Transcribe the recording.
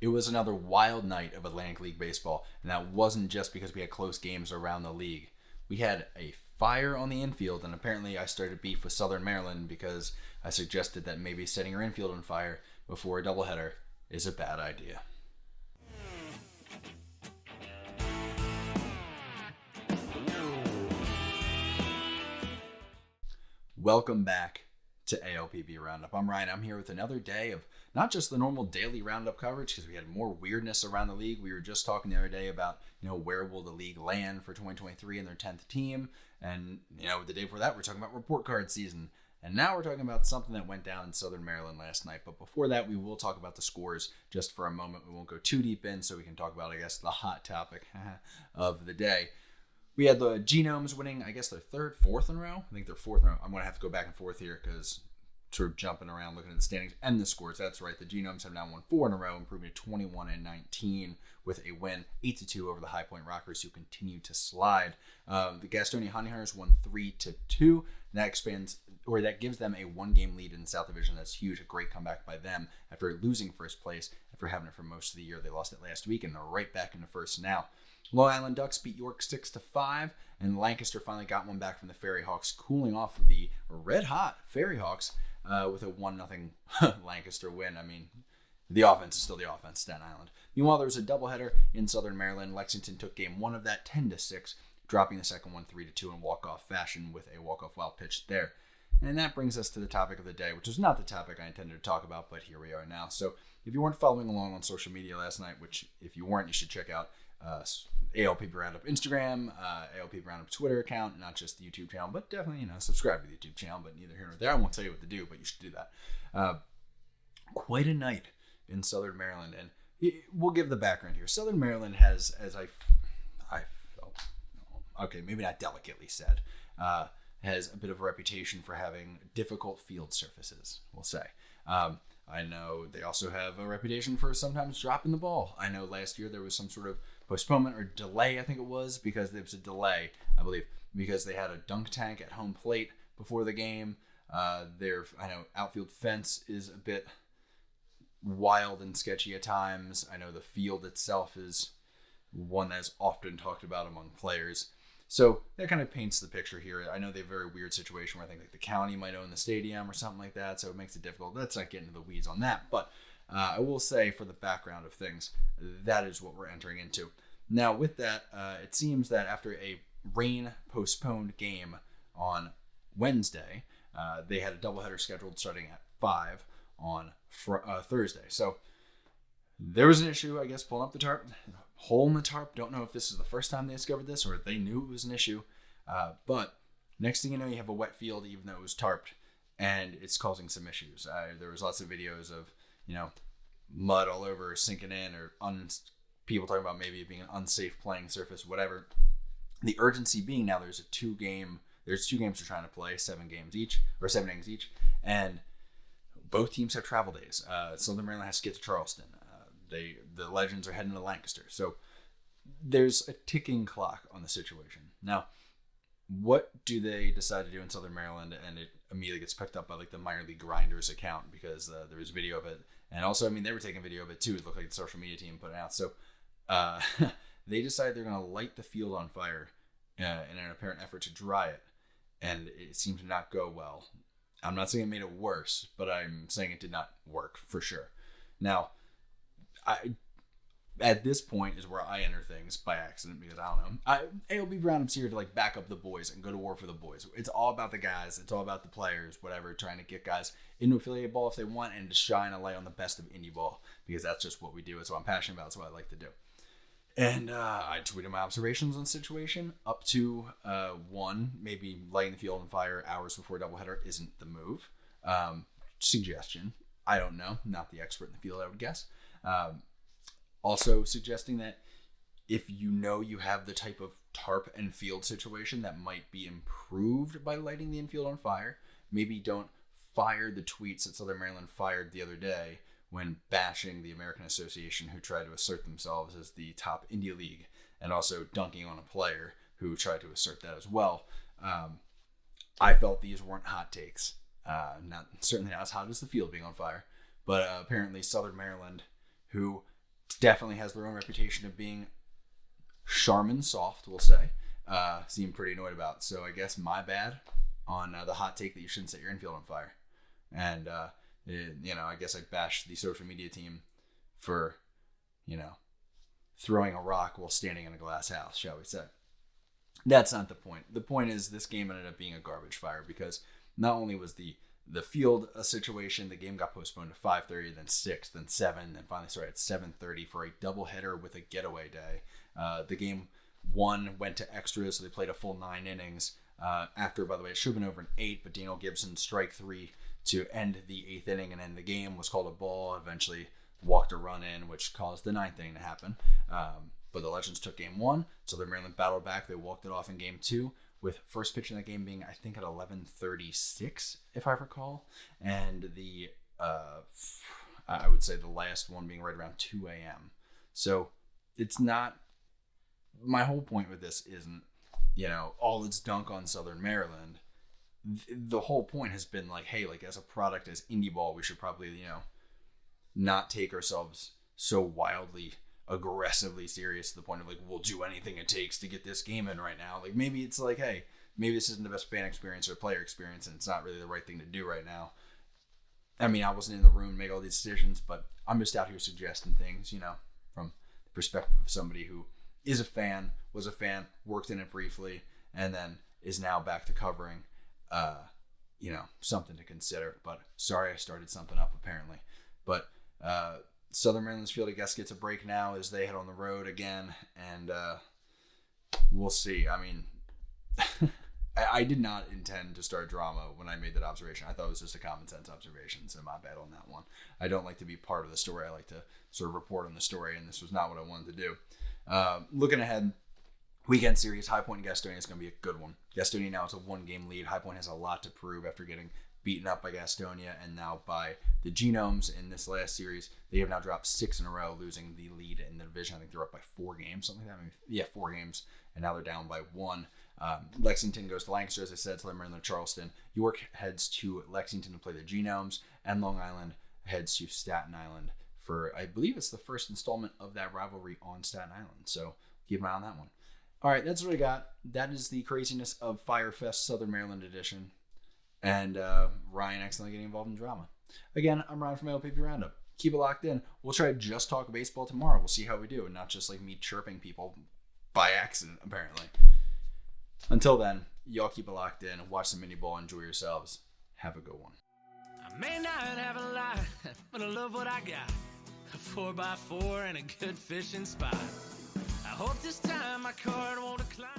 It was another wild night of Atlantic League baseball, and that wasn't just because we had close games around the league. We had a fire on the infield, and apparently I started beef with Southern Maryland because I suggested that maybe setting your infield on fire before a doubleheader is a bad idea. Welcome back to ALPB Roundup. I'm Ryan. I'm here with another day of not just the normal daily roundup coverage, because we had more weirdness around the league. We were just talking the other day about, where will the league land for 2023 and their 10th team. And, the day before that, we're talking about report card season. And now we're talking about something that went down in Southern Maryland last night. But before that, we will talk about the scores just for a moment. We won't go too deep in, so we can talk about, the hot topic of the day. We had the Genomes winning, their fourth in a row. I think they're fourth in a row. I'm going to have to go back and forth here because sort of jumping around looking at the standings and the scores. That's right. The Genomes have now won 4 in a row, improving to 21-19 with a win 8-2 over the High Point Rockers, who continue to slide. The Gastonia Honeyhunters won 3-2. That gives them a 1-game lead in the South Division. That's huge. A great comeback by them after losing first place after having it for most of the year. They lost it last week and they're right back into first now. Long Island Ducks beat York 6-5, and Lancaster finally got one back from the Ferry Hawks, cooling off the red-hot Ferry Hawks with a 1-0 Lancaster win. I mean, the offense is still the offense, Staten Island. Meanwhile, there was a doubleheader in Southern Maryland. Lexington took game 1 of that 10-6, dropping the second one 3-2 in walk-off fashion with a walk-off wild pitch there. And that brings us to the topic of the day, which was not the topic I intended to talk about, but here we are now. So if you weren't following along on social media last night, which if you weren't, you should check out ALPB Roundup Instagram, ALPB Roundup Twitter account, not just the YouTube channel, but definitely, subscribe to the YouTube channel, but neither here nor there. I won't tell you what to do, but you should do that. Quite a night in Southern Maryland, and we'll give the background here. Southern Maryland has, as I felt, okay, maybe not delicately said, has a bit of a reputation for having difficult field surfaces, we'll say. I know they also have a reputation for sometimes dropping the ball. I know last year there was some sort of postponement or delay, I think it was, because there was a delay, I believe, because they had a dunk tank at home plate before the game. I know outfield fence is a bit wild and sketchy at times. I know the field itself is one that's often talked about among players. So that kind of paints the picture here. I know they have a very weird situation where I think the county might own the stadium or something like that, so it makes it difficult. Let's not get into the weeds on that. But I will say, for the background of things, that is what we're entering into. Now, with that, it seems that after a rain-postponed game on Wednesday, they had a doubleheader scheduled starting at 5 on Thursday. So there was an issue, I guess, pulling up the tarp. Hole in the tarp. Don't know if this is the first time they discovered this or they knew it was an issue. But next thing you know, you have a wet field, even though it was tarped, and it's causing some issues. There was lots of videos of, mud all over sinking in, or people talking about maybe it being an unsafe playing surface, whatever. The urgency being now there's 2 games they're trying to play, 7 innings each, and both teams have travel days. Southern Maryland has to get to Charleston. The Legends are heading to Lancaster. So there's a ticking clock on the situation. Now, what do they decide to do in Southern Maryland? And it immediately gets picked up by the minor league grinders account because there was video of it. And also, they were taking video of it too. It looked like the social media team put it out. So they decide they're going to light the field on fire in an apparent effort to dry it. And it seemed to not go well. I'm not saying it made it worse, but I'm saying it did not work for sure. Now, at this point is where I enter things by accident because I don't know. ALB Roundup's here to back up the boys and go to war for the boys. It's all about the guys. It's all about the players, whatever, trying to get guys into affiliate ball if they want and to shine a light on the best of Indy ball because that's just what we do. It's what I'm passionate about. It's what I like to do. And I tweeted my observations on the situation up to one, maybe lighting the field on fire hours before doubleheader isn't the move. Suggestion. I don't know. Not the expert in the field, I would guess. Also suggesting that if you have the type of tarp and field situation that might be improved by lighting the infield on fire, maybe don't fire the tweets that Southern Maryland fired the other day when bashing the American Association who tried to assert themselves as the top Indy League and also dunking on a player who tried to assert that as well. I felt these weren't hot takes. Certainly not as hot as the field being on fire, but apparently Southern Maryland, who definitely has their own reputation of being Charmin soft, we'll say. Seem pretty annoyed about. So I guess my bad on the hot take that you shouldn't set your infield on fire. And, I guess I bashed the social media team for, throwing a rock while standing in a glass house, shall we say. That's not the point. The point is this game ended up being a garbage fire because not only was the field a situation, the game got postponed to 5:30, then 6, then 7, then finally started at 7:30 for a doubleheader with a getaway day. The game went to extras, so they played a full 9 innings. After, by the way, it should have been over in 8, but Daniel Gibson strike 3 to end the 8th inning and end the game, was called a ball, eventually walked a run in, which caused the 9th inning to happen. But the Legends took game 1, Southern Maryland battled back. They walked it off in game 2, with first pitch in that game being, I think, at 11:36, if I recall. And I would say the last one being right around 2 a.m. So it's not, my whole point with this isn't, all its dunk on Southern Maryland. The whole point has been like, hey, like as a product, as Indy ball, we should probably, not take ourselves so wildly aggressively serious to the point of like, we'll do anything it takes to get this game in right now. Like maybe it's like, hey, maybe this isn't the best fan experience or player experience and it's not really the right thing to do right now. I mean, I wasn't in the room to make all these decisions, but I'm just out here suggesting things, from the perspective of somebody who is a fan, was a fan, worked in it briefly, and then is now back to covering, something to consider. But sorry I started something up apparently. But Southern Maryland's field, I guess, gets a break now as they head on the road again, and we'll see. I mean, I did not intend to start drama when I made that observation. I thought it was just a common sense observation, so my bad on that one. I don't like to be part of the story. I like to sort of report on the story, and this was not what I wanted to do. Looking ahead, weekend series, High Point and Gastonia is going to be a good one. Gastonia now has a 1-game lead. High Point has a lot to prove after getting beaten up by Gastonia and now by the Genomes in this last series. They have now dropped 6 in a row, losing the lead in the division. I think they're up by 4 games, something like that. 4 games, and now they're down by 1. Lexington goes to Lancaster, as I said, Southern Maryland to Charleston. York heads to Lexington to play the Genomes, and Long Island heads to Staten Island for, I believe it's the first installment of that rivalry on Staten Island. So keep an eye on that one. All right, that's what I got. That is the craziness of Firefest Southern Maryland edition. And Ryan accidentally getting involved in drama. Again, I'm Ryan from LPP Roundup. Keep it locked in. We'll try to just talk baseball tomorrow. We'll see how we do, and not just like me chirping people by accident, apparently. Until then, y'all keep it locked in. Watch some mini ball. Enjoy yourselves. Have a good one. I may not have a lot, but I love what I got. A 4x4 and a good fishing spot. I hope this time my card won't decline.